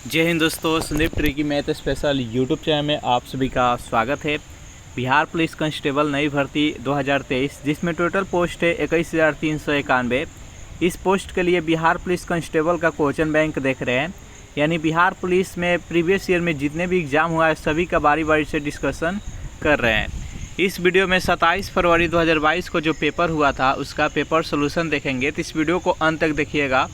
जय हिंद दोस्तों, Sandeep tricky math special YouTube channel में आप सभी का स्वागत है। बिहार पुलिस कांस्टेबल नई भर्ती 2023 जिसमें टोटल पोस्ट है 21,391। इस पोस्ट के लिए बिहार पुलिस कांस्टेबल का क्वेश्चन बैंक देख रहे हैं, यानी बिहार पुलिस में प्रीवियस ईयर में जितने भी एग्ज़ाम हुआ है सभी का बारी बारी से डिस्कशन कर रहे हैं। इस वीडियो में 27 फरवरी 2022 को जो पेपर हुआ था उसका पेपर सोल्यूशन देखेंगे, तो इस वीडियो को अंत तक देखिएगा।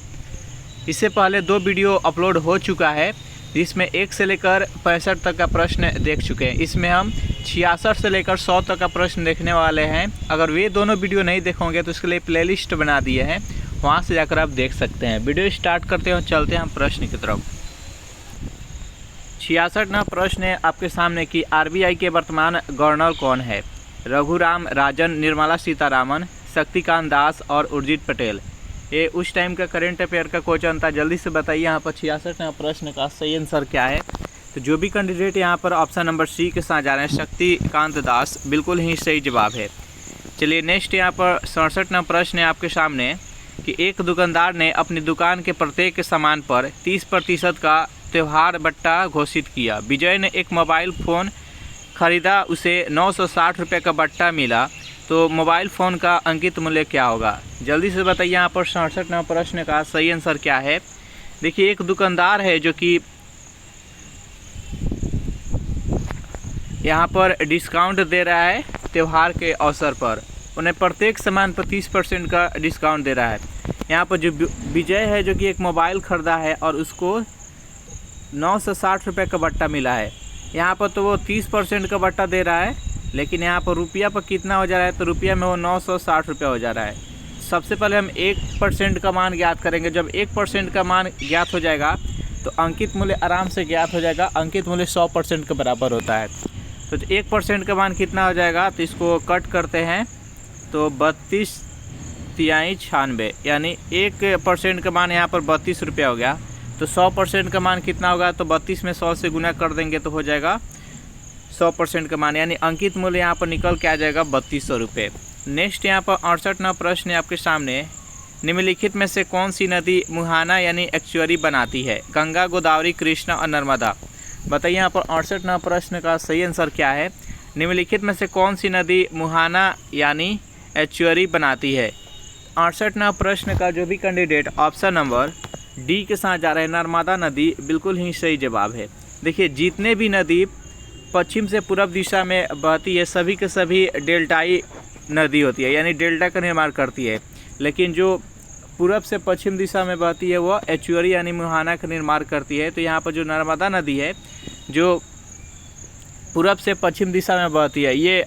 इससे पहले 2 वीडियो अपलोड हो चुका है जिसमें 1 से लेकर 65 तक का प्रश्न देख चुके हैं। इसमें हम 66 से लेकर 100 तक का प्रश्न देखने वाले हैं। अगर वे दोनों वीडियो नहीं देखोगे तो उसके लिए प्लेलिस्ट बना दिए हैं, वहां से जाकर आप देख सकते हैं। वीडियो स्टार्ट करते हैं और चलते हैं हम प्रश्न की तरफ। 66वां प्रश्न है आपके सामने कि आरबीआई के वर्तमान गवर्नर कौन है? रघुराम राजन, निर्मला सीतारामन, शक्तिकांत दास और उर्जित पटेल। ये उस टाइम का करंट अफेयर का क्वेश्चन था। जल्दी से बताइए यहाँ पर 66वां प्रश्न का सही आंसर क्या है। तो जो भी कैंडिडेट यहाँ पर ऑप्शन नंबर सी के साथ जा रहे हैं, शक्तिकांत दास, बिल्कुल ही सही जवाब है। चलिए नेक्स्ट यहाँ पर 67वां प्रश्न है आपके सामने कि एक दुकानदार ने अपनी दुकान के प्रत्येक सामान पर 30% का त्यौहार बट्टा घोषित किया। विजय ने एक मोबाइल फ़ोन खरीदा, उसे 960 रुपये का बट्टा मिला, तो मोबाइल फ़ोन का अंकित मूल्य क्या होगा? जल्दी से बताइए यहाँ पर 67वां प्रश्न का सही आंसर क्या है। देखिए एक दुकानदार है जो कि यहाँ पर डिस्काउंट दे रहा है त्यौहार के अवसर पर, उन्हें प्रत्येक सामान पर 30% का डिस्काउंट दे रहा है। यहाँ पर जो विजय है जो कि एक मोबाइल ख़रीदा है और उसको 960 रुपये का बट्टा मिला है। यहाँ पर तो वो 30% का बट्टा दे रहा है, लेकिन यहाँ पर रुपया पर कितना हो जा रहा है? तो रुपया में वो 960 रुपया हो जा रहा है। सबसे पहले हम 1% का मान ज्ञात करेंगे। जब 1% का मान ज्ञात हो जाएगा तो अंकित मूल्य आराम से ज्ञात हो जाएगा। अंकित मूल्य 100% के बराबर होता है। तो 1% का मान कितना हो जाएगा? तो इसको कट करते हैं तो 32 तिहाई 96, यानी 1% का मान यहाँ पर 32 रुपया हो गया। तो 100% का मान कितना होगा? तो 32 में 100 से गुना कर देंगे तो हो जाएगा 100% का मान, यानी अंकित मूल्य यहाँ पर निकल के आ जाएगा 3200 रुपये। नेक्स्ट यहाँ पर 68वां प्रश्न है आपके सामने, निम्नलिखित में से कौन सी नदी मुहाना यानी एक्चुअरी बनाती है? गंगा, गोदावरी, कृष्णा और नर्मदा। बताइए यहाँ पर 68वां प्रश्न का सही आंसर क्या है। निम्नलिखित में से कौन सी नदी मुहाना यानी एक्चुअरी बनाती है? 68वां प्रश्न का जो भी कैंडिडेट ऑप्शन नंबर डी के साथ जा रहे हैं, नर्मदा नदी, बिल्कुल ही सही जवाब है। देखिए जितने भी नदी पश्चिम से पूर्व दिशा में बहती है सभी के सभी डेल्टाई नदी होती है, यानी डेल्टा का निर्माण करती है। लेकिन जो पूर्व से पश्चिम दिशा में बहती है वो एचुअरी यानी मुहाना का निर्माण करती है। तो यहाँ पर जो नर्मदा नदी है जो पूर्व से पश्चिम दिशा में बहती है, ये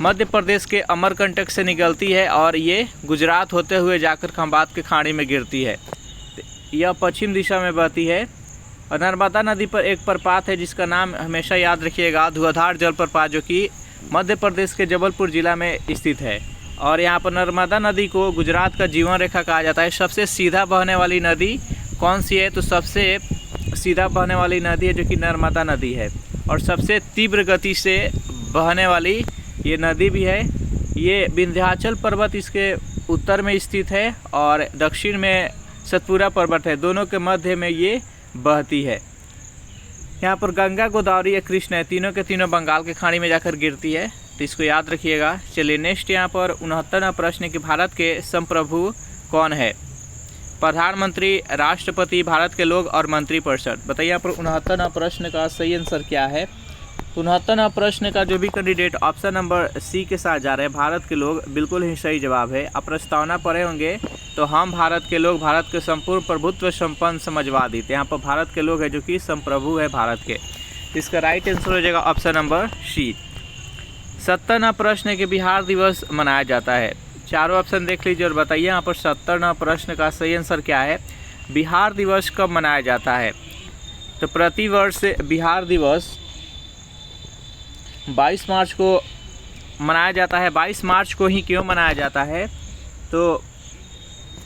मध्य प्रदेश के अमरकंटक से निकलती है और ये गुजरात होते हुए जाकर खंबात के खाड़ी में गिरती है। यह पश्चिम दिशा में बहती है। और नर्मदा नदी पर एक प्रपात है जिसका नाम हमेशा याद रखिएगा, धुआंधार जलप्रपात, जो कि मध्य प्रदेश के जबलपुर जिला में स्थित है। और यहाँ पर नर्मदा नदी को गुजरात का जीवन रेखा कहा जाता है। सबसे सीधा बहने वाली नदी कौन सी है? तो सबसे सीधा बहने वाली नदी है जो कि नर्मदा नदी है। और सबसे तीव्र गति से बहने वाली ये नदी भी है। ये विंध्याचल पर्वत इसके उत्तर में स्थित है और दक्षिण में सतपुरा पर्वत है, दोनों के मध्य में ये बहती है। यहाँ पर गंगा, गोदावरी या कृष्णा, तीनों के तीनों बंगाल के खाड़ी में जाकर गिरती है, तो इसको याद रखिएगा। चलिए नेक्स्ट यहाँ पर 69वां प्रश्न कि भारत के संप्रभु कौन है? प्रधानमंत्री, राष्ट्रपति, भारत के लोग और मंत्रिपरिषद। बताइए यहाँ पर 69वां प्रश्न का सही आंसर क्या है। 69वां प्रश्न का जो भी कैंडिडेट ऑप्शन नंबर सी के साथ जा रहे हैं, भारत के लोग, बिल्कुल ही सही जवाब है। आप प्रस्तावना पढ़े होंगे तो हम भारत के लोग, भारत के संपूर्ण प्रभुत्व संपन्न समाजवादी। यहाँ पर भारत के लोग है जो कि संप्रभु है भारत के। इसका राइट आंसर हो जाएगा ऑप्शन नंबर सी। 70वां प्रश्न है कि बिहार दिवस मनाया जाता है। चारों ऑप्शन देख लीजिए और बताइए यहाँ पर 70वां प्रश्न का सही आंसर क्या है। बिहार दिवस कब मनाया जाता है? तो प्रतिवर्ष बिहार दिवस 22 मार्च को मनाया जाता है। 22 मार्च को ही क्यों मनाया जाता है? तो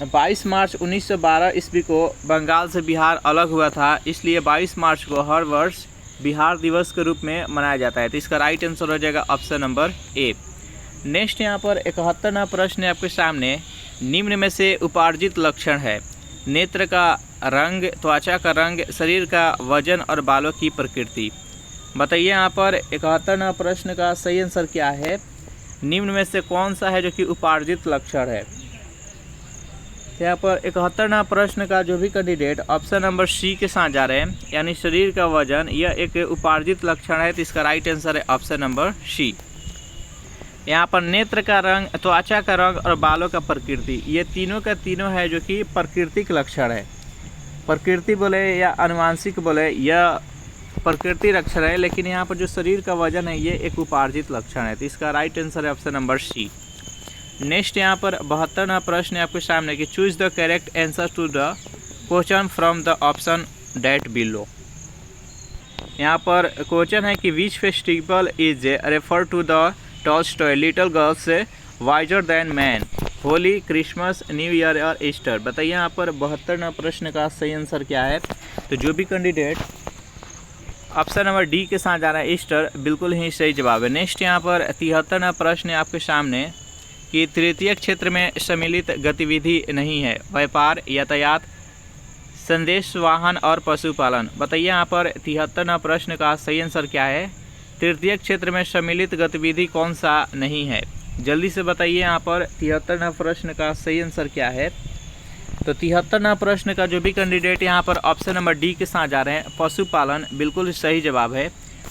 22 मार्च 1912 ईस्वी को बंगाल से बिहार अलग हुआ था, इसलिए 22 मार्च को हर वर्ष बिहार दिवस के रूप में मनाया जाता है। तो इसका राइट आंसर हो जाएगा ऑप्शन नंबर ए। नेक्स्ट यहाँ पर 71वां प्रश्न है आपके सामने, निम्न में से उपार्जित लक्षण है। नेत्र का रंग, त्वचा का रंग, शरीर का वजन और बालों की प्रकृति। बताइए यहाँ पर 71वां प्रश्न का सही आंसर क्या है? निम्न में से कौन सा है जो कि उपार्जित लक्षण है? यहाँ पर 71वां प्रश्न का जो भी कैंडिडेट ऑप्शन नंबर सी के साथ जा रहे हैं, यानी शरीर का वजन, यह एक उपार्जित लक्षण है, तो इसका राइट आंसर है ऑप्शन नंबर सी। यहाँ पर नेत्र का रंग, त्वचा का रंग और बालों का प्रकृति, ये तीनों का तीनों है जो कि प्राकृतिक लक्षण है। प्रकृति बोले या आनुवांशिक बोले, यह प्रकृति लक्षण है, लेकिन यहाँ पर जो शरीर का वजन है ये एक उपार्जित लक्षण है, तो इसका राइट आंसर है ऑप्शन नंबर सी। नेक्स्ट यहाँ पर 72वां प्रश्न है आपके सामने कि choose the correct answer to the question from the option date below. यहाँ पर क्वेश्चन है कि which festival is refer to the Tolstoy little girls wiser than man, Holi, Christmas, New Year और ईस्टर। बताइए यहाँ पर 72वां प्रश्न का सही आंसर क्या है? तो जो भी कैंडिडेट ऑप्शन नंबर डी के साथ जा रहा है ईस्टर, बिल्कुल ही सही जवाब है। नेक्स्ट यहाँ पर 73वां प्रश्न है आपके सामने कि तृतीय क्षेत्र में सम्मिलित गतिविधि नहीं है, व्यापार, यातायात, संदेश वाहन और पशुपालन। बताइए यहाँ पर 73वां प्रश्न का सही आंसर क्या है? तृतीय क्षेत्र में सम्मिलित गतिविधि कौन सा नहीं है? जल्दी से बताइए यहाँ पर 73वां प्रश्न का सही आंसर क्या है? तो 73वां प्रश्न का जो भी कैंडिडेट यहाँ पर ऑप्शन नंबर डी के साथ जा रहे हैं, पशुपालन, बिल्कुल सही जवाब है।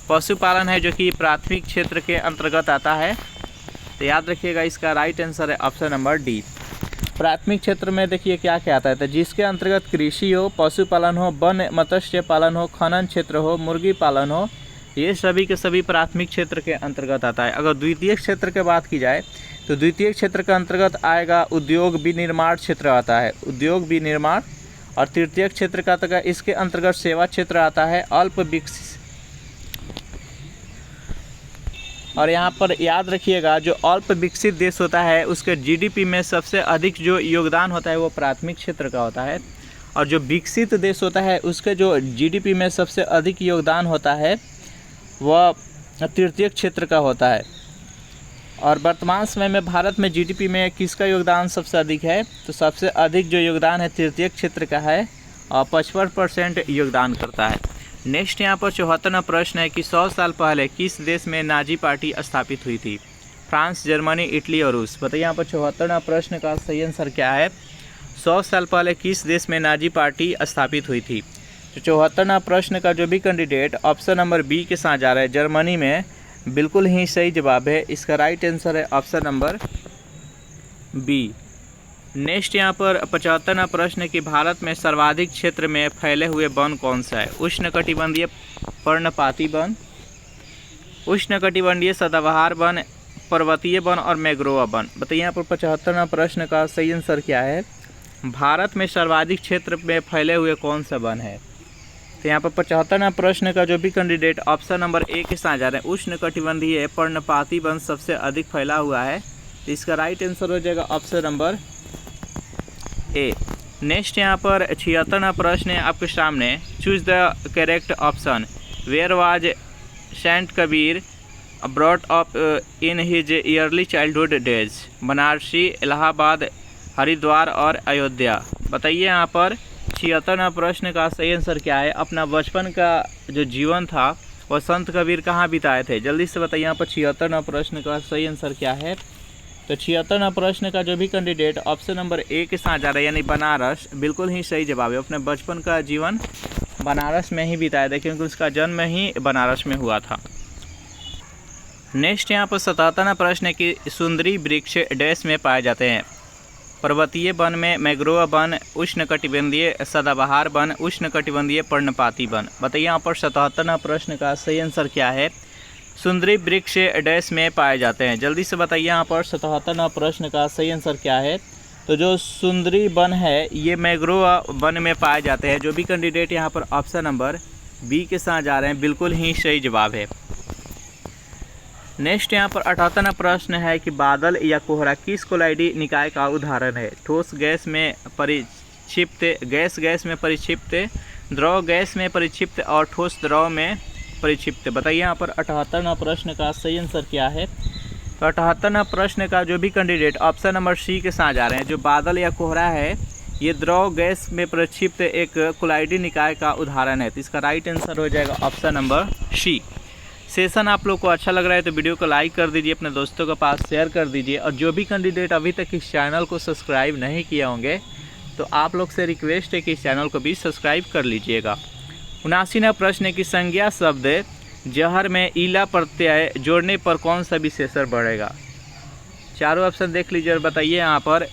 पशुपालन है जो कि प्राथमिक क्षेत्र के अंतर्गत आता है, तो याद रखिएगा इसका राइट आंसर है ऑप्शन नंबर डी। प्राथमिक क्षेत्र में देखिए क्या क्या आता है, तो जिसके अंतर्गत कृषि हो, पशुपालन हो, वन मत्स्य पालन हो, खनन क्षेत्र हो, मुर्गी पालन हो, ये सभी के सभी प्राथमिक क्षेत्र के अंतर्गत आता है। अगर द्वितीय क्षेत्र की बात की जाए तो द्वितीय क्षेत्र के अंतर्गत आएगा उद्योग विनिर्माण क्षेत्र आता है, उद्योग विनिर्माण। और तृतीय क्षेत्र का अंतर्गत इसके अंतर्गत सेवा क्षेत्र आता है, अल्प विकसित। और यहाँ पर याद रखिएगा जो अल्प विकसित देश होता है उसके जीडीपी में सबसे अधिक जो योगदान होता है वो प्राथमिक क्षेत्र का होता है, और जो विकसित देश होता है उसके जो जीडीपी में सबसे अधिक योगदान होता है वह तृतीय क्षेत्र का होता है। और वर्तमान समय में भारत में जीडीपी में किसका योगदान सबसे अधिक है? तो सबसे अधिक जो योगदान है तृतीय क्षेत्र का है और 55% योगदान करता है। नेक्स्ट यहाँ पर 74वां प्रश्न है कि 100 साल पहले किस देश में नाजी पार्टी स्थापित हुई थी? फ्रांस, जर्मनी, इटली और रूस। बताइए यहाँ पर 74वां प्रश्न का सही आंसर क्या है? 100 साल पहले किस देश में नाजी पार्टी स्थापित हुई थी? तो 74वां प्रश्न का जो भी कैंडिडेट ऑप्शन नंबर बी के साथ जा रहा है, जर्मनी में, बिल्कुल ही सही जवाब है। इसका राइट आंसर है ऑप्शन नंबर बी। नेक्स्ट यहाँ पर 75वां प्रश्न कि भारत में सर्वाधिक क्षेत्र में फैले हुए वन कौन सा है? उष्णकटिबंधीय पर्णपाती वन, उष्णकटिबंधीय सदाबहार वन, पर्वतीय वन और मैंग्रोव वन। बताइए यहाँ पर 75वां प्रश्न का सही आंसर क्या है? भारत में सर्वाधिक क्षेत्र में फैले हुए कौन सा वन है? तो यहाँ पर 75वां प्रश्न का जो भी कैंडिडेट ऑप्शन नंबर ए के साथ जा रहे हैं, उष्णकटिबंधीय पर्णपाती वन सबसे अधिक फैला हुआ है, तो इसका राइट आंसर हो जाएगा ऑप्शन नंबर ए। नेक्स्ट यहाँ पर 76वां प्रश्न है आपके सामने, choose the correct option. Where was saint Kabir brought up in his early childhood days? Banarasi, Allahabad, Haridwar और अयोध्या। बताइए यहाँ पर 76वां प्रश्न का सही आंसर क्या है? अपना बचपन का जो जीवन था वह संत कबीर कहाँ बिताए थे? जल्दी से बताइए यहाँ पर 76वां प्रश्न का सही आंसर क्या है? तो 76वां प्रश्न का जो भी कैंडिडेट ऑप्शन नंबर ए के साथ जा रहा है यानी बनारस, बिल्कुल ही सही जवाब है। अपने बचपन का जीवन बनारस में ही बिताया था क्योंकि उसका जन्म ही बनारस में हुआ था। नेक्स्ट यहाँ पर 77वां प्रश्न है कि सुंदरी वृक्ष डैश में पाए जाते हैं? पर्वतीय वन में, मैंग्रोव वन, उष्णकटिबंधीय सदाबहार वन, उष्णकटिबंधीय पर्णपाती वन। बताइए यहाँ पर 77वां प्रश्न का सही आंसर क्या है? सुंदरी वृक्ष डैश में पाए जाते हैं। जल्दी से बताइए यहाँ पर 77वां प्रश्न का सही आंसर क्या है? तो जो सुंदरी वन है ये मैंग्रोव वन में पाए जाते हैं। जो भी कैंडिडेट यहाँ पर ऑप्शन नंबर बी के साथ जा रहे हैं, बिल्कुल ही सही जवाब है। नेक्स्ट यहाँ पर 78वां प्रश्न है कि बादल या कोहरा किस कोलाइडी निकाय का उदाहरण है? ठोस गैस में परिक्षिप्त, गैस में परिक्षिप्त, द्रव गैस में परिक्षिप्त और ठोस द्रव में परिक्षिप्त। बताइए यहाँ पर 78वां प्रश्न का सही आंसर क्या है? तो 78वां प्रश्न का जो भी कैंडिडेट ऑप्शन नंबर सी के साथ जा रहे हैं, जो बादल या कोहरा है ये द्रव गैस में प्रक्षिप्त एक कोलाइडी निकाय का उदाहरण है। तो इसका राइट आंसर हो जाएगा ऑप्शन नंबर सी। सेशन आप लोग को अच्छा लग रहा है तो वीडियो को लाइक कर दीजिए, अपने दोस्तों के पास शेयर कर दीजिए, और जो भी कैंडिडेट अभी तक इस चैनल को सब्सक्राइब नहीं किए होंगे तो आप लोग से रिक्वेस्ट है कि इस चैनल को भी सब्सक्राइब कर लीजिएगा। 79वां प्रश्न की संज्ञा शब्द जहर में ईला प्रत्यय जोड़ने पर कौन सा विशेषण बढ़ेगा? चारों ऑप्शन देख लीजिए और बताइए यहाँ पर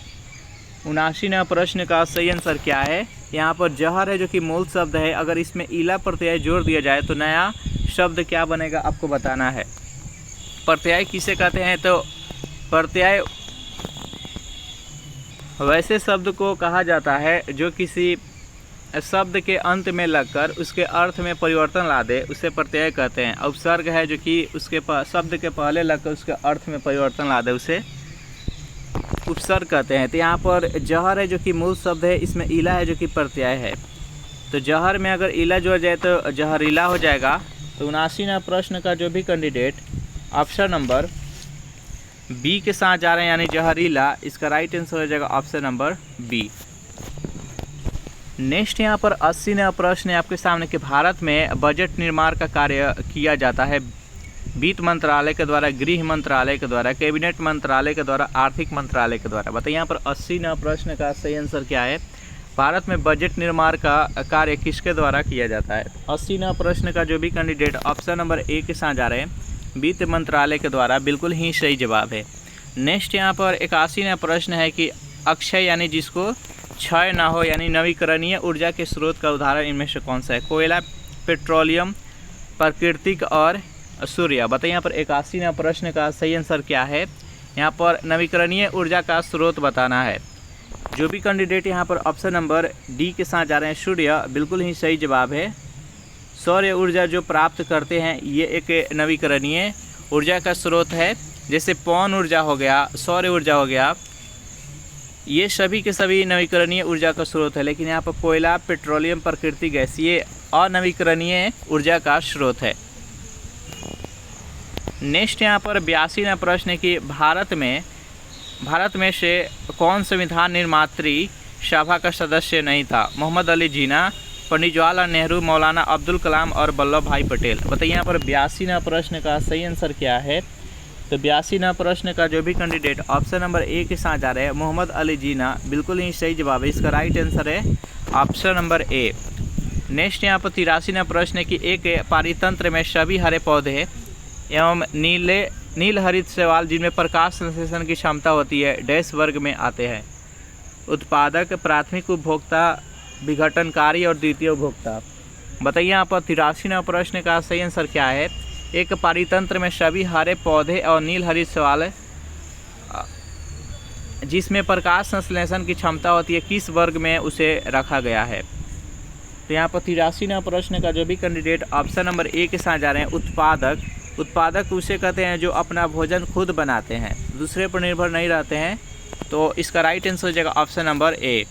79वां प्रश्न का सही आंसर क्या है। यहाँ पर जहर है जो कि मूल शब्द है, अगर इसमें ईला प्रत्यय जोड़ दिया जाए तो नया शब्द क्या बनेगा आपको बताना है। प्रत्यय किसे कहते हैं? तो प्रत्यय वैसे शब्द को कहा जाता है जो किसी शब्द के अंत में लगकर उसके अर्थ में परिवर्तन ला दे, उसे प्रत्यय कहते हैं। उपसर्ग है जो कि उसके शब्द के पहले लगकर उसके अर्थ में परिवर्तन ला दे, उसे उपसर्ग कहते हैं। तो यहाँ पर जहर है जो कि मूल शब्द है, इसमें ईला है जो कि प्रत्यय है। तो जहर में अगर ईला जोड़ जाए तो जहरीला हो जाएगा। तो 79वां प्रश्न का जो भी कैंडिडेट ऑप्शन नंबर बी के साथ जा रहे हैं यानी जहरीला, इसका राइट आंसर हो जाएगा ऑप्शन नंबर बी। नेक्स्ट यहाँ पर 80वां प्रश्न है आपके सामने कि भारत में बजट निर्माण का कार्य किया जाता है वित्त मंत्रालय के द्वारा, गृह मंत्रालय के द्वारा, कैबिनेट मंत्रालय के द्वारा, आर्थिक मंत्रालय के द्वारा। बताइए यहाँ पर 80वां प्रश्न का सही आंसर क्या है? भारत में बजट निर्माण का कार्य किसके द्वारा किया जाता है? 80वां प्रश्न का जो भी कैंडिडेट ऑप्शन नंबर ए के साथ जा रहे हैं वित्त मंत्रालय के द्वारा, बिल्कुल ही सही जवाब है। नेक्स्ट यहाँ पर 81वां प्रश्न है कि अक्षय यानी जिसको क्षय ना हो यानी नवीकरणीय ऊर्जा के स्रोत का उदाहरण इनमें से कौन सा है? कोयला, पेट्रोलियम, प्राकृतिक और सूर्य। बताइए यहाँ पर 81वां प्रश्न का सही आंसर क्या है? यहाँ पर नवीकरणीय ऊर्जा का स्रोत बताना है। जो भी कैंडिडेट यहाँ पर ऑप्शन नंबर डी के साथ जा रहे हैं सूर्य, बिल्कुल ही सही जवाब है। सौर ऊर्जा जो प्राप्त करते हैं ये एक नवीकरणीय ऊर्जा का स्रोत है। जैसे पवन ऊर्जा हो गया, सौर ऊर्जा हो गया, ये सभी के सभी नवीकरणीय ऊर्जा का स्रोत है। लेकिन यहाँ पर कोयला, पेट्रोलियम, प्राकृतिक गैस ये अनवीकरणीय ऊर्जा का स्रोत है। नेक्स्ट यहाँ पर 82वां प्रश्न है कि भारत में से कौन संविधान निर्मात्री सभा का सदस्य नहीं था? मोहम्मद अली जिन्ना, पंडित जवाहरलाल नेहरू, मौलाना अब्दुल कलाम और वल्लभ भाई पटेल। बताइए यहाँ पर 82वां प्रश्न का सही आंसर क्या है? तो 82वां प्रश्न का जो भी कैंडिडेट ऑप्शन नंबर ए के साथ जा रहे हैं मोहम्मद अली जिन्ना, बिल्कुल ही सही जवाब है। इसका राइट आंसर है ऑप्शन नंबर ए। नेक्स्ट यहाँ पर 83वां प्रश्न है कि एक पारितंत्र में सभी हरे पौधे एवं नील हरित शैवाल जिनमें प्रकाश संश्लेषण की क्षमता होती है डैश वर्ग में आते हैं? उत्पादक, प्राथमिक उपभोक्ता, विघटनकारी और द्वितीय उपभोक्ता। बताइए यहाँ पर 83वां प्रश्न का सही आंसर क्या है? एक पारितंत्र में सभी हरे पौधे और नील हरित शैवाल जिसमें प्रकाश संश्लेषण की क्षमता होती है किस वर्ग में उसे रखा गया है? तो यहाँ पर 83वां प्रश्न का जो भी कैंडिडेट ऑप्शन नंबर ए के साथ जा रहे हैं उत्पादक उसे कहते हैं जो अपना भोजन खुद बनाते हैं, दूसरे पर निर्भर नहीं रहते हैं। तो इसका राइट आंसर हो जाएगा ऑप्शन नंबर ए।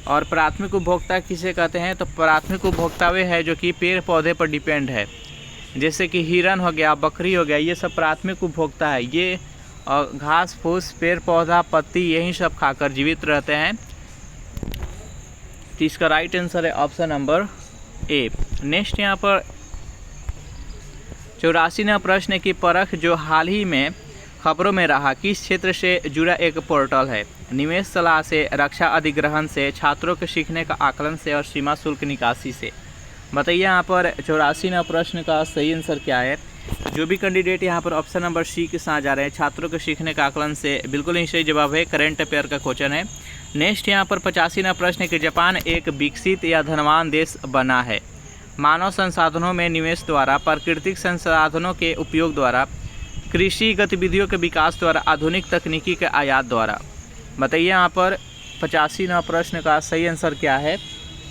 और प्राथमिक उपभोक्ता किसे कहते हैं? तो प्राथमिक उपभोक्ता वे है जो कि पेड़ पौधे पर डिपेंड है, जैसे कि हिरन हो गया, बकरी हो गया, ये सब प्राथमिक उपभोक्ता है। ये घास फूस, पेड़ पौधा, पत्ती यही सब खाकर जीवित रहते हैं। तो इसका राइट आंसर है ऑप्शन नंबर ए। नेक्स्ट यहाँ पर 84वां प्रश्न है कि परख जो हाल ही में खबरों में रहा किस क्षेत्र से जुड़ा एक पोर्टल है? निवेश सलाह से, रक्षा अधिग्रहण से, छात्रों के सीखने का आकलन से और सीमा शुल्क निकासी से। बताइए यहाँ पर 84वां प्रश्न का सही आंसर क्या है? जो भी कैंडिडेट यहाँ पर ऑप्शन नंबर सी के साथ जा रहे हैं छात्रों के सीखने का आकलन से, बिल्कुल ही सही जवाब है। करंट अफेयर का क्वेश्चन है। नेक्स्ट यहाँ पर 85वां प्रश्न है कि जापान एक विकसित या धनवान देश बना है मानव संसाधनों में निवेश द्वारा, प्राकृतिक संसाधनों के उपयोग द्वारा, कृषि गतिविधियों के विकास द्वारा, आधुनिक तकनीकी के आयात द्वारा। बताइए यहाँ पर 85वां प्रश्न का सही आंसर क्या है?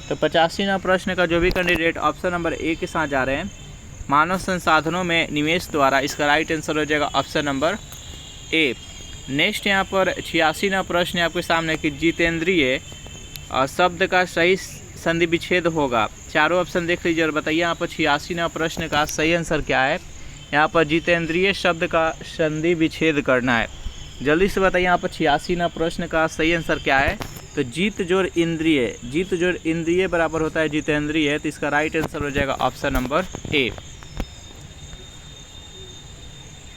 तो 85वां प्रश्न का जो भी कैंडिडेट ऑप्शन नंबर ए के साथ जा रहे हैं मानव संसाधनों में निवेश द्वारा, इसका राइट आंसर हो जाएगा ऑप्शन नंबर ए। नेक्स्ट यहाँ पर 86वां प्रश्न है आपके सामने कि जितेंद्रिय शब्द का सही संधि विच्छेद होगा। चारों ऑप्शन देख लीजिए और बताइए यहाँ पर 86वां प्रश्न का सही आंसर क्या है? यहाँ पर जितेंद्रिय शब्द का संधि विच्छेद करना है। जल्दी से बताइए यहाँ पर 86वां प्रश्न का सही आंसर क्या है? तो जीत जोड़ इंद्रिय बराबर होता है जितेंद्रिय, तो इसका राइट आंसर हो जाएगा ऑप्शन नंबर ए।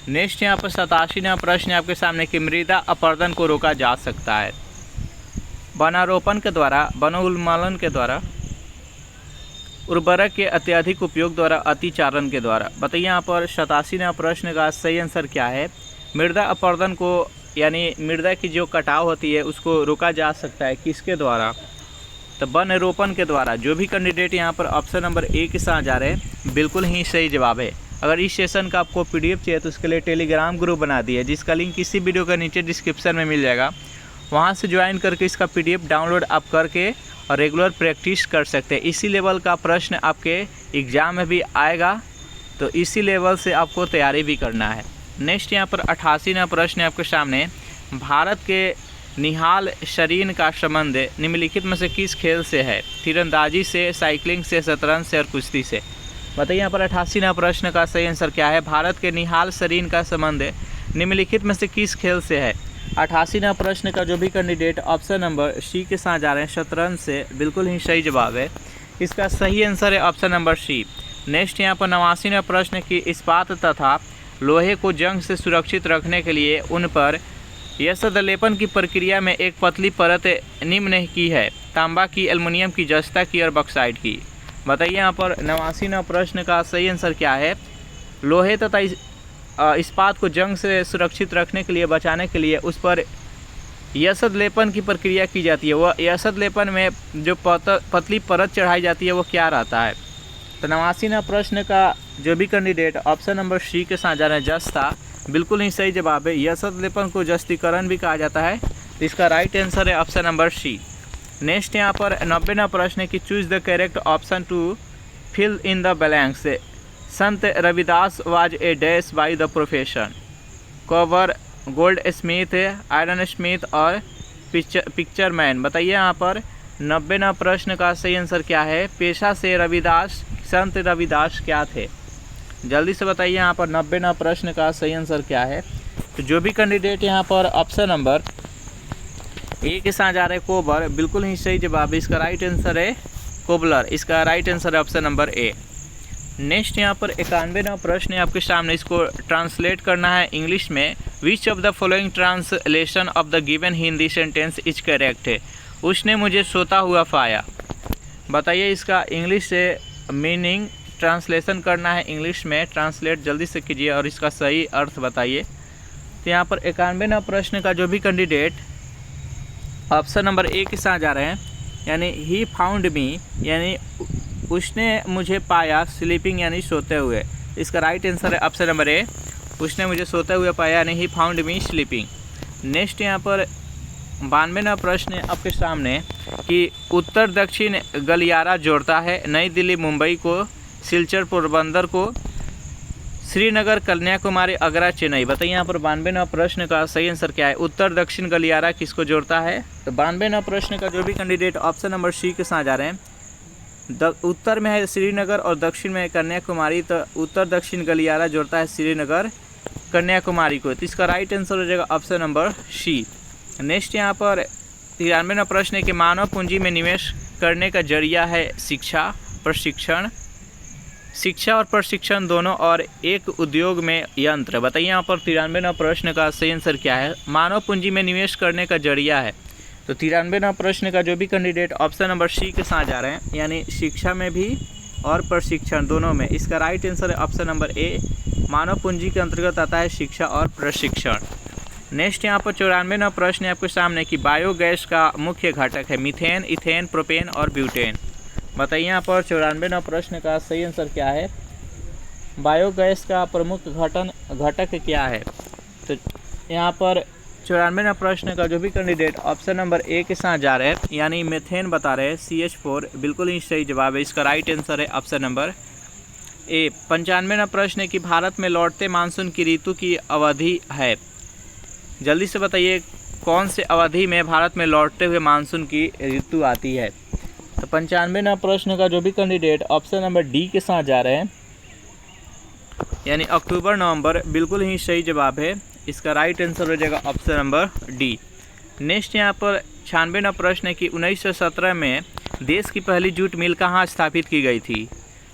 नेक्स्ट यहाँ पर 87वां प्रश्न है आपके सामने कि मृदा अपरदन को रोका जा सकता है वनारोपण के द्वारा, वनोन्मूलन के द्वारा, उर्वरक के अत्यधिक उपयोग द्वारा, अतिचारण के द्वारा। बताइए यहाँ पर 87वां प्रश्न का सही आंसर क्या है। मृदा अपरदन को यानी मृदा की जो कटाव होती है उसको रोका जा सकता है किसके द्वारा, तो वन रोपण के द्वारा। जो भी कैंडिडेट यहाँ पर ऑप्शन नंबर ए के साथ जा रहे हैं बिल्कुल ही सही जवाब है। अगर इस सेशन का आपको पीडीएफ चाहिए तो उसके लिए टेलीग्राम ग्रुप बना दिया है जिसका लिंक इसी वीडियो के नीचे डिस्क्रिप्शन में मिल जाएगा। वहाँ से ज्वाइन करके इसका पीडीएफ डाउनलोड आप करके और रेगुलर प्रैक्टिस कर सकते हैं। इसी लेवल का प्रश्न आपके एग्ज़ाम में भी आएगा, तो इसी लेवल से आपको तैयारी भी करना है। नेक्स्ट यहाँ पर 88वां प्रश्न है आपके सामने। भारत के निहाल शरीन का संबंध निम्नलिखित में से किस खेल से है। तीरंदाजी से, साइकिलिंग से, शतरंज से और कुश्ती से। बताइए यहाँ पर 88वां प्रश्न का सही आंसर क्या है। भारत के निहाल शरीन का संबंध निम्नलिखित में से किस खेल से है। 88वां प्रश्न का जो भी कैंडिडेट ऑप्शन नंबर सी के साथ जा रहे हैं शतरंज से, बिल्कुल ही सही जवाब है। इसका सही आंसर है ऑप्शन नंबर सी। नेक्स्ट यहाँ पर 89वां प्रश्न की इस्पात तथा लोहे को जंग से सुरक्षित रखने के लिए उन पर यसद लेपन की प्रक्रिया में एक पतली परत निम्न की है। तांबा की, एल्युमिनियम की, जस्ता की और बॉक्साइट की। बताइए यहाँ पर 89वां प्रश्न का सही आंसर क्या है। लोहे तथा इस्पात को जंग से सुरक्षित रखने के लिए, बचाने के लिए उस पर यसद लेपन की प्रक्रिया की जाती है। वह यसद लेपन में जो पतली परत चढ़ाई जाती है वो क्या रहता है। तो 89वां प्रश्न का जो भी कैंडिडेट ऑप्शन नंबर सी के साथ जा रहे हैं जस्ता, बिल्कुल ही सही जवाब है। यसद लेपन को जस्तीकरण भी कहा जाता है, तो इसका राइट आंसर है ऑप्शन नंबर सी। नेक्स्ट यहाँ पर 90वां प्रश्न है कि choose the correct option to fill in the blanks. Sant Ravidas was a dash by the profession. Cover, goldsmith, iron smith और पिक्चर मैन। बताइए यहाँ पर 90वां प्रश्न का सही आंसर क्या है। पेशा से रविदास, संत रविदास क्या थे। जल्दी से बताइए यहाँ पर 90वां प्रश्न का सही आंसर क्या है। तो जो भी कैंडिडेट यहाँ पर ऑप्शन नंबर ए के साथ जा रहे हैं कोबर, बिल्कुल ही सही जवाब है। इसका राइट आंसर है कोबलर, इसका राइट आंसर है ऑप्शन नंबर ए। नेक्स्ट यहाँ पर 91वां प्रश्न है आपके सामने, इसको ट्रांसलेट करना है इंग्लिश में। Which of the following translation of the given Hindi sentence is correct है। उसने मुझे सोता हुआ पाया। बताइए इसका इंग्लिश से मीनिंग ट्रांसलेशन करना है, इंग्लिश में ट्रांसलेट जल्दी से कीजिए और इसका सही अर्थ बताइए। तो यहाँ पर 91वां प्रश्न का जो भी कैंडिडेट ऑप्शन नंबर ए के साथ जा रहे हैं, यानी ही फाउंड मी, यानी उसने मुझे पाया, स्लीपिंग यानी सोते हुए। इसका राइट आंसर है ऑप्शन नंबर ए, उसने मुझे सोते हुए पाया यानी he found me sleeping. Next यहाँ पर 92वां प्रश्न है आपके सामने कि उत्तर दक्षिण गलियारा जोड़ता है नई दिल्ली मुंबई को, सिलचर पोरबंदर को, श्रीनगर कन्याकुमारी, आगरा चेन्नई। बताइए यहाँ पर 92वां प्रश्न का सही आंसर क्या है। उत्तर दक्षिण गलियारा किसको जोड़ता है। तो 92वां प्रश्न का जो भी कैंडिडेट ऑप्शन नंबर सी के साथ जा रहे हैं, उत्तर में है श्रीनगर और दक्षिण में है कन्याकुमारी, तो उत्तर दक्षिण गलियारा जोड़ता है श्रीनगर कन्याकुमारी को, तो इसका राइट आंसर हो जाएगा ऑप्शन नंबर सी। नेक्स्ट यहाँ पर 93वां प्रश्न है कि मानव पूंजी में निवेश करने का जरिया है शिक्षा, प्रशिक्षण, शिक्षा और प्रशिक्षण दोनों और एक उद्योग में यंत्र। बताइए यहाँ पर 93वां प्रश्न का सही आंसर क्या है। मानव पूंजी में निवेश करने का जरिया है, तो 93वां प्रश्न का जो भी कैंडिडेट ऑप्शन नंबर सी के साथ जा रहे हैं, यानी शिक्षा में भी और प्रशिक्षण दोनों में, इसका राइट आंसर है ऑप्शन नंबर ए। मानव पूंजी के अंतर्गत आता है शिक्षा और प्रशिक्षण। नेक्स्ट यहाँ पर 94वां प्रश्न है आपके सामने कि बायोगैस का मुख्य घटक है मीथेन, इथेन, प्रोपेन और ब्यूटेन। बताइए यहाँ पर 94वां प्रश्न का सही आंसर क्या है। बायोगैस का प्रमुख घटक क्या है। तो यहाँ पर 94वां प्रश्न का जो भी कैंडिडेट ऑप्शन नंबर ए के साथ जा रहे हैं, यानी मीथेन बता रहे हैं, CH4, बिल्कुल ही सही जवाब है। इसका राइट आंसर है ऑप्शन नंबर ए। 95वां प्रश्न है कि भारत में लौटते मानसून की ऋतु की अवधि है। जल्दी से बताइए कौन से अवधि में भारत में लौटते हुए मानसून की ऋतु आती है। तो 95वां प्रश्न का जो भी कैंडिडेट ऑप्शन नंबर डी के साथ जा रहे हैं, यानी अक्टूबर नवंबर, बिल्कुल ही सही जवाब है। इसका राइट आंसर हो जाएगा ऑप्शन नंबर डी। नेक्स्ट यहाँ पर 96वां प्रश्न है कि 1917 में देश की पहली जूट मिल कहाँ स्थापित की गई थी?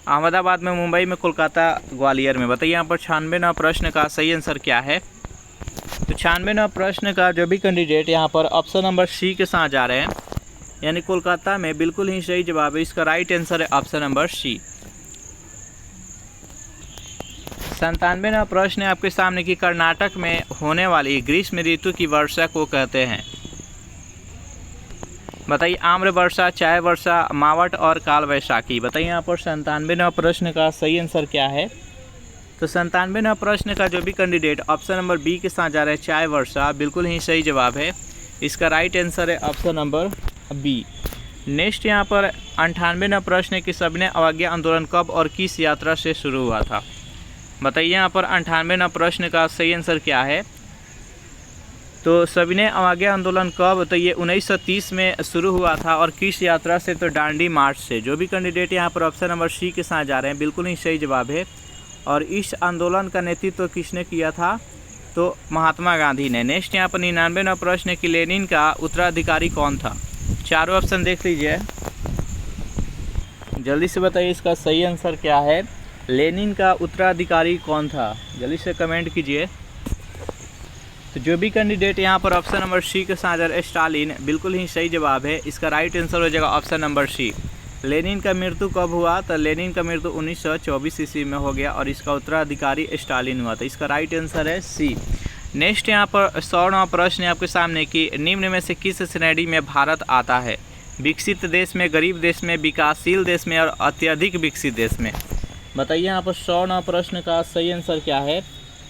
अहमदाबाद में, मुंबई में, कोलकाता, ग्वालियर में। बताइए यहाँ पर 96वां प्रश्न का सही आंसर क्या है? तो 96वां प्रश्न का जो भी कैंडिडेट यहाँ पर ऑप्शन नंबर सी के साथ जा रहे हैं, यानी कोलकाता में, बिल्कुल ही सही जवाब है। इसका राइट आंसर है ऑप्शन नंबर सी। 97वां प्रश्न है आपके सामने कि कर्नाटक में होने वाली ग्रीष्म ऋतु की वर्षा को कहते हैं। बताइए आम्र वर्षा, चाय वर्षा, मावट और काल वैशाखी। बताइए यहाँ पर 97वां प्रश्न का सही आंसर क्या है? तो 97वां प्रश्न का जो भी कैंडिडेट ऑप्शन नंबर बी के साथ जा रहे हैं, चाय वर्षा, बिल्कुल ही सही जवाब है। इसका राइट आंसर है ऑप्शन नंबर बी। नेक्स्ट यहाँ पर 98वां प्रश्न है कि सविनय अवज्ञा आंदोलन कब और किस यात्रा से शुरू हुआ था? बताइए यहाँ पर 98वां प्रश्न का सही आंसर क्या है? तो सविनय अवज्ञा आंदोलन कब? तो ये 1930 में शुरू हुआ था और किस यात्रा से? तो दांडी मार्च से। जो भी कैंडिडेट यहाँ पर ऑप्शन नंबर सी के साथ जा रहे हैं, बिल्कुल ही सही जवाब है। और इस आंदोलन का नेतृत्व किसने किया था? तो महात्मा गांधी ने। नेक्स्ट यहाँ पर 99वां प्रश्न है कि लेनिन का उत्तराधिकारी कौन था? चारों ऑप्शन देख लीजिए, जल्दी से बताइए इसका सही आंसर क्या है? लेनिन का उत्तराधिकारी कौन था? जल्दी से कमेंट कीजिए। तो जो भी कैंडिडेट यहाँ पर ऑप्शन नंबर सी के साथ स्टालिन, बिल्कुल ही सही जवाब है। इसका राइट आंसर हो जाएगा ऑप्शन नंबर सी। लेनिन का मृत्यु कब हुआ? तो लेनिन का मृत्यु 1924 ईस्वी में हो गया और इसका उत्तराधिकारी स्टालिन हुआ था। इसका राइट आंसर है सी। नेक्स्ट यहाँ पर 100वां प्रश्न है आपके सामने कि निम्न में से किस श्रेणी में भारत आता है? विकसित देश में, गरीब देश में, विकासशील देश में और अत्यधिक विकसित देश में। बताइए यहाँ पर 100वां प्रश्न का सही आंसर क्या है?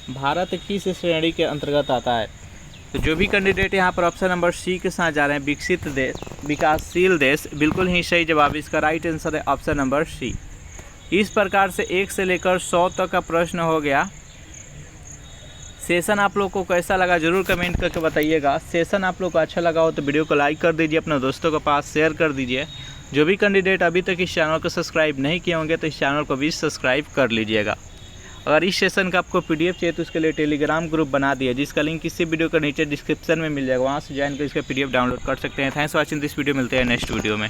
भारत किस श्रेणी के अंतर्गत आता है? तो जो भी कैंडिडेट यहाँ पर ऑप्शन नंबर सी के साथ जा रहे हैं, विकसित देश, विकासशील देश, बिल्कुल ही सही जवाब। इसका राइट आंसर है ऑप्शन नंबर सी। इस प्रकार से 1 से लेकर 100 तक का प्रश्न हो गया। सेशन आप लोग को कैसा लगा जरूर कमेंट करके बताइएगा। सेशन आप लोग को अच्छा लगा हो तो वीडियो को लाइक कर दीजिए, अपने दोस्तों के पास शेयर कर दीजिए। जो भी कैंडिडेट अभी तक इस चैनल को सब्सक्राइब नहीं किए होंगे तो इस चैनल को भी सब्सक्राइब कर लीजिएगा। अगर इस सेशन का आपको पीडीएफ चाहिए तो उसके लिए टेलीग्राम ग्रुप बना दिया, जिसका लिंक इसी वीडियो के नीचे डिस्क्रिप्शन में मिल जाएगा, वहाँ से ज्वाइन कर इसका पीडीएफ डाउनलोड कर सकते हैं। Thanks for watching this video. मिलते हैं नेक्स्ट वीडियो में।